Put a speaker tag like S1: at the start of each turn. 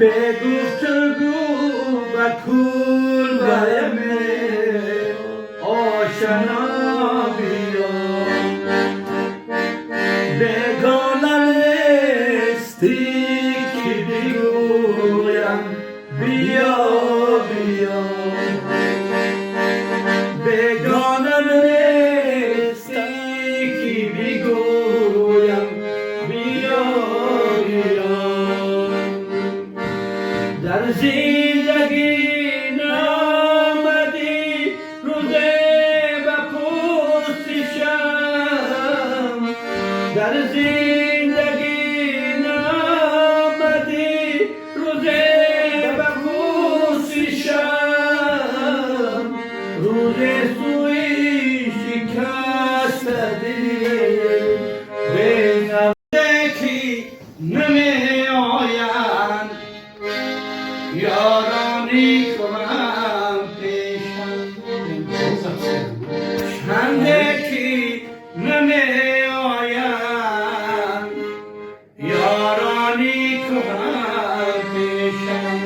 S1: به گفتگو و کول برایم آشنا بیا بگانه نیستی که بگویم بیا بیا بگانه نیستی که بگویم بیا بیا در زندگی نامدی روزه و پرسشم در زندگی نامدی روزه و پرسشم روزه سوی شکست دل بینم که نمی آیم یارانی کنم پیشم چنده که نمی آیم یارانی کنم پیشم